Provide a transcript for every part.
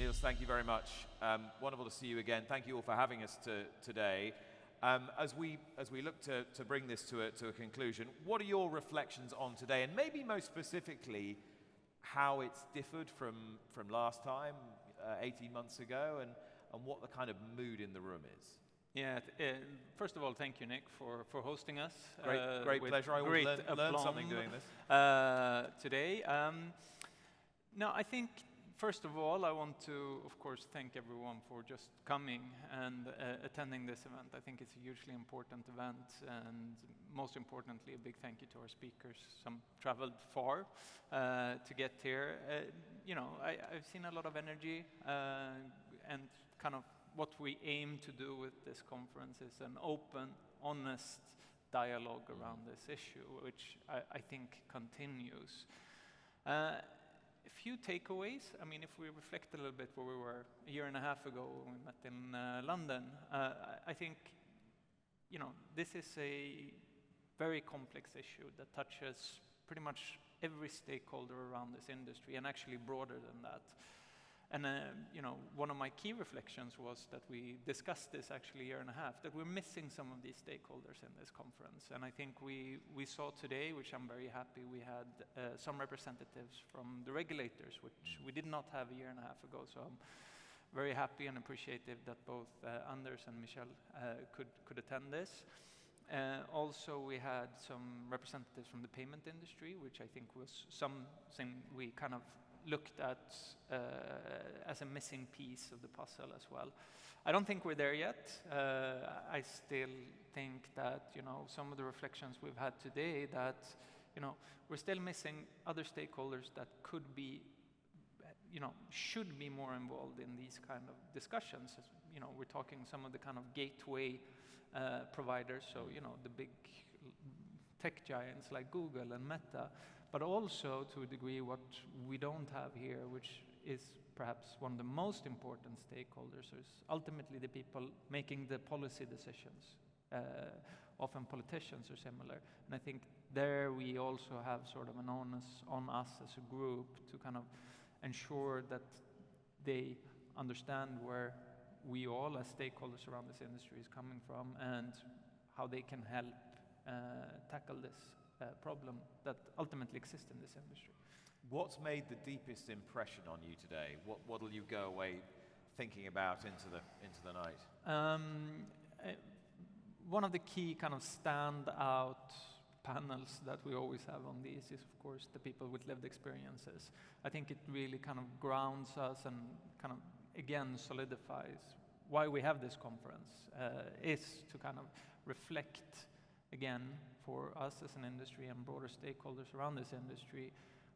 Nils, thank you very much. Wonderful to see you again. Thank you all for having us today. As we look to bring this to a conclusion, what are your reflections on today, and maybe most specifically, how it's differed from last time, 18 months ago, and what the kind of mood in the room is? Yeah, first of all, thank you, Nick, for hosting us. Great pleasure. I always learn something doing this. Today. No, I think, first of all, I want to, of course, thank everyone for just coming and attending this event. I think it's a hugely important event, and most importantly, a big thank you to our speakers. Some traveled far to get here. I've seen a lot of energy, and kind of what we aim to do with this conference is an open, honest dialogue around this issue, which I think continues. A few takeaways. I mean, if we reflect a little bit where we were a year and a half ago when we met in London, I think, this is a very complex issue that touches pretty much every stakeholder around this industry, and actually broader than that. And one of my key reflections was that we discussed this actually a year and a half, that we're missing some of these stakeholders in this conference. And I think we saw today, which I'm very happy, we had some representatives from the regulators, which we did not have a year and a half ago. So I'm very happy and appreciative that both Anders and Michel could attend this. Also, we had some representatives from the payment industry, which I think was something we kind of looked at as a missing piece of the puzzle as well. I don't think we're there yet. I still think that, some of the reflections we've had today, that, we're still missing other stakeholders that could be, should be more involved in these kind of discussions. As, we're talking some of the kind of gateway providers, so, the big tech giants like Google and Meta, but also to a degree what we don't have here, which is perhaps one of the most important stakeholders, is ultimately the people making the policy decisions. Often politicians are similar, and I think there we also have sort of an onus on us as a group to kind of ensure that they understand where we all as stakeholders around this industry is coming from, and how they can help tackle this problem that ultimately exists in this industry. What's made the deepest impression on you today? What will you go away thinking about into the night? One of the key kind of standout panels that we always have on these is, of course, the people with lived experiences. I think it really kind of grounds us and kind of, again, solidifies why we have this conference, is to kind of reflect, again, for us as an industry and broader stakeholders around this industry,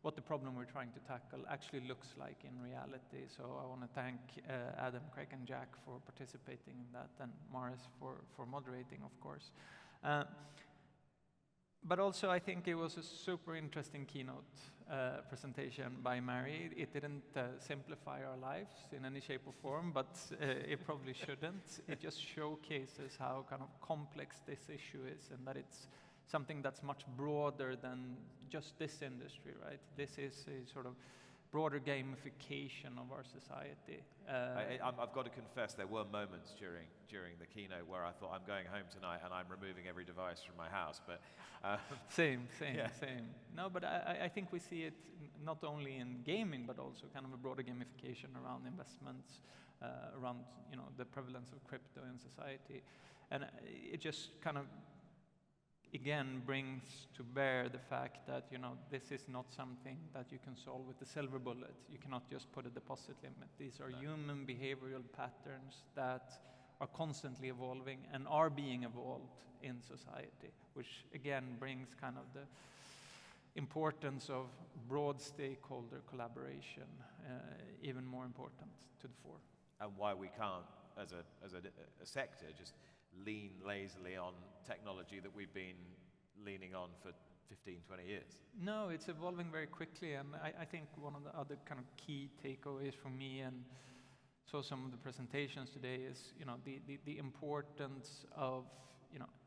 what the problem we're trying to tackle actually looks like in reality. So I want to thank Adam, Craig, and Jack for participating in that, and Maris for moderating, of course. But also, I think it was a super interesting keynote presentation by Mary. It didn't simplify our lives in any shape or form, but it probably shouldn't. It just showcases how kind of complex this issue is, and that it's something that's much broader than just this industry, right? This is a sort of broader gamification of our society. I've got to confess, there were moments during the keynote where I thought, I'm going home tonight and I'm removing every device from my house. But same. No, but I think we see it not only in gaming, but also kind of a broader gamification around investments, around the prevalence of crypto in society, and it just kind of, again, brings to bear the fact that, this is not something that you can solve with a silver bullet. You cannot just put a deposit limit. These are human behavioral patterns that are constantly evolving and are being evolved in society, which, again, brings kind of the importance of broad stakeholder collaboration even more important to the fore. And why we can't, as a sector, just lean lazily on technology that we've been leaning on for 15, 20 years. No, it's evolving very quickly, and I think one of the other kind of key takeaways for me, and so some of the presentations today, is the importance of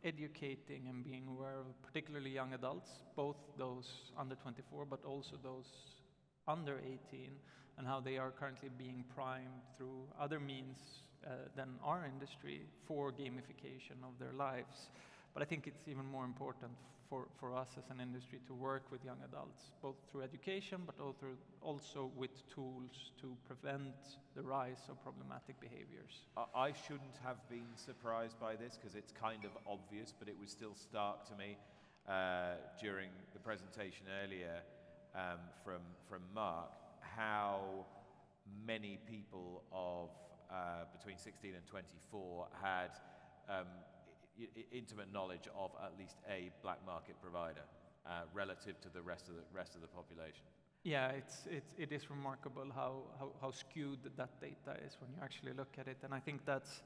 educating and being aware of particularly young adults, both those under 24 but also those under 18, and how they are currently being primed through other means than our industry for gamification of their lives. But I think it's even more important for us as an industry to work with young adults, both through education, but also with tools to prevent the rise of problematic behaviors. I shouldn't have been surprised by this because it's kind of obvious, but it was still stark to me during the presentation earlier from Mark, how many people of between 16 and 24 had intimate knowledge of at least a black market provider relative to the rest of the population. Yeah, it is remarkable how skewed that data is when you actually look at it, and I think that's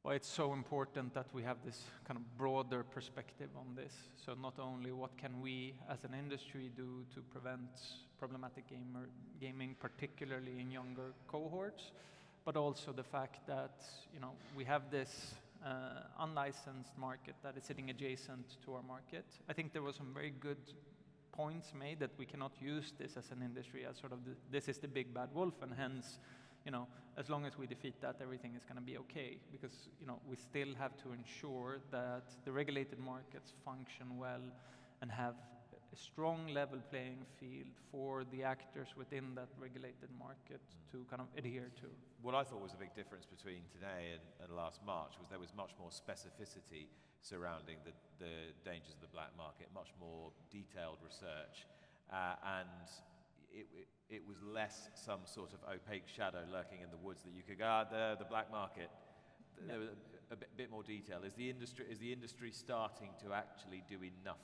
why it's so important that we have this kind of broader perspective on this. So not only what can we as an industry do to prevent problematic gaming, particularly in younger cohorts, but also the fact that we have this unlicensed market that is sitting adjacent to our market. I think there were some very good points made that we cannot use this as an industry as sort of this is the big bad wolf, and hence, as long as we defeat that, everything is going to be okay. Because we still have to ensure that the regulated markets function well and have a strong level playing field for the actors within that regulated market to kind of adhere to. What I thought was a big difference between today and last March was there was much more specificity surrounding the dangers of the black market, much more detailed research, and it was less some sort of opaque shadow lurking in the woods that you could go, the black market. There was a bit more detail. Is the industry starting to actually do enough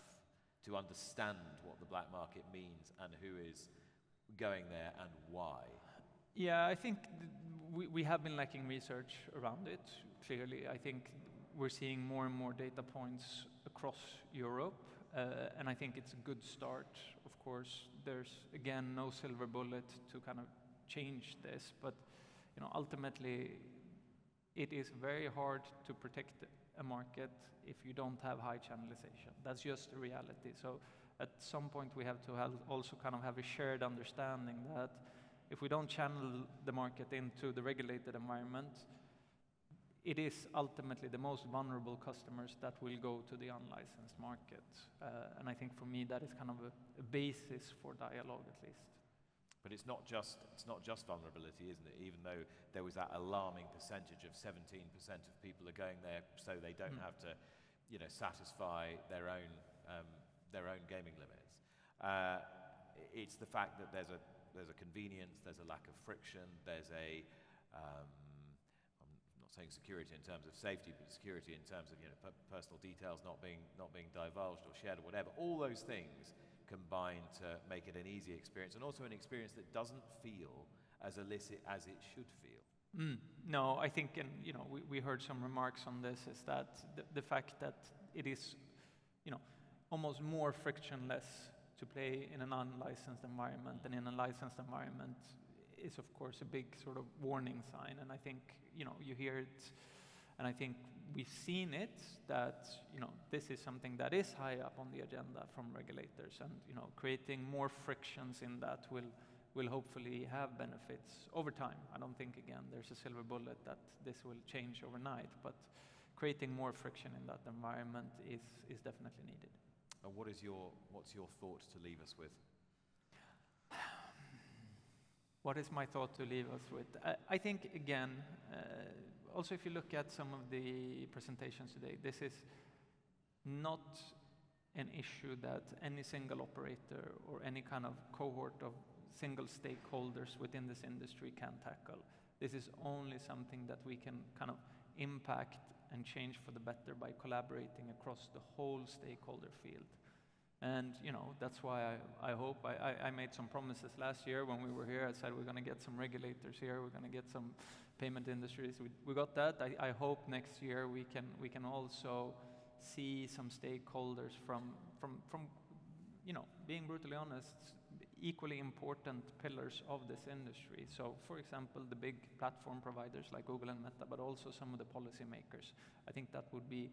to understand what the black market means and who is going there and why? Yeah, I think we have been lacking research around it, clearly. I think we're seeing more and more data points across Europe, and I think it's a good start. Of course, there's, again, no silver bullet to kind of change this, but ultimately, it is very hard to protect a market if you don't have high channelization. That's just the reality. So at some point we have to also kind of have a shared understanding that if we don't channel the market into the regulated environment, it is ultimately the most vulnerable customers that will go to the unlicensed market. And I think for me that is kind of a basis for dialogue at least. But it's not just vulnerability, isn't it? Even though there was that alarming percentage of 17% of people are going there so they don't have to, satisfy their own gaming limits. It's the fact that there's a convenience, there's a lack of friction, there's I'm not saying security in terms of safety, but security in terms of personal details not being divulged or shared or whatever. All those things combine to make it an easy experience, and also an experience that doesn't feel as illicit as it should feel. No, I think, and we heard some remarks on this, is that the fact that it is, almost more frictionless to play in an unlicensed environment than in a licensed environment is, of course, a big sort of warning sign. And I think, you hear it, and I think we've seen it, that, this is something that is high up on the agenda from regulators, and, creating more frictions in that will hopefully have benefits over time. I don't think, again, there's a silver bullet that this will change overnight, but creating more friction in that environment is definitely needed. And what's your thought to leave us with? What is my thought to leave us with? I think, again, also if you look at some of the presentations today, this is not an issue that any single operator or any kind of cohort of single stakeholders within this industry can tackle. This is only something that we can kind of impact and change for the better by collaborating across the whole stakeholder field. And that's why I hope I made some promises last year when we were here. I said we're going to get some regulators here, we're going to get some payment industries. We got that. I hope next year we can also see some stakeholders from being brutally honest, equally important pillars of this industry. So, for example, the big platform providers like Google and Meta, but also some of the policymakers. I think that would be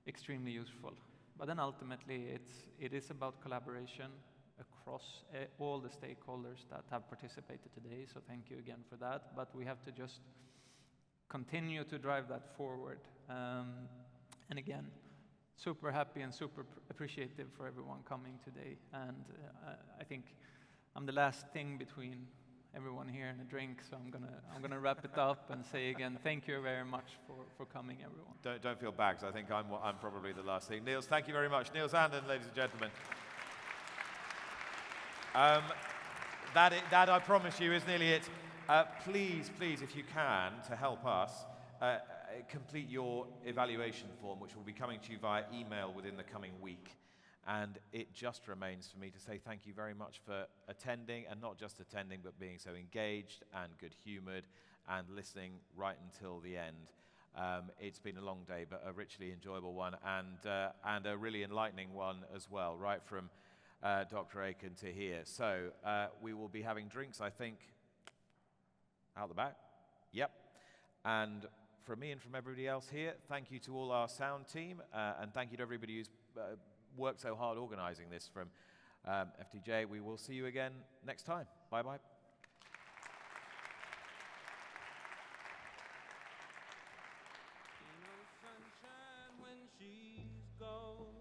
extremely useful. But then ultimately, it is about collaboration. across all the stakeholders that have participated today, so thank you again for that. But we have to just continue to drive that forward. And again, super happy and super appreciative for everyone coming today. And I think I'm the last thing between everyone here and a drink, so I'm gonna wrap it up and say again, thank you very much for coming, everyone. Don't feel bad, 'cause I think I'm probably the last thing. Nils, thank you very much. Nils Andén, ladies and gentlemen. That I promise you is nearly it. Please, if you can, to help us, complete your evaluation form, which will be coming to you via email within the coming week. And it just remains for me to say thank you very much for attending, and not just attending, but being so engaged and good-humored and listening right until the end. It's been a long day, but a richly enjoyable one, and a really enlightening one as well, right from Dr. Aiken to here. So we will be having drinks, I think, out the back. Yep. And from me and from everybody else here, thank you to all our sound team, and thank you to everybody who's worked so hard organizing this from FDJ. We will see you again next time. Bye-bye. Ain't no sunshine when she's gone.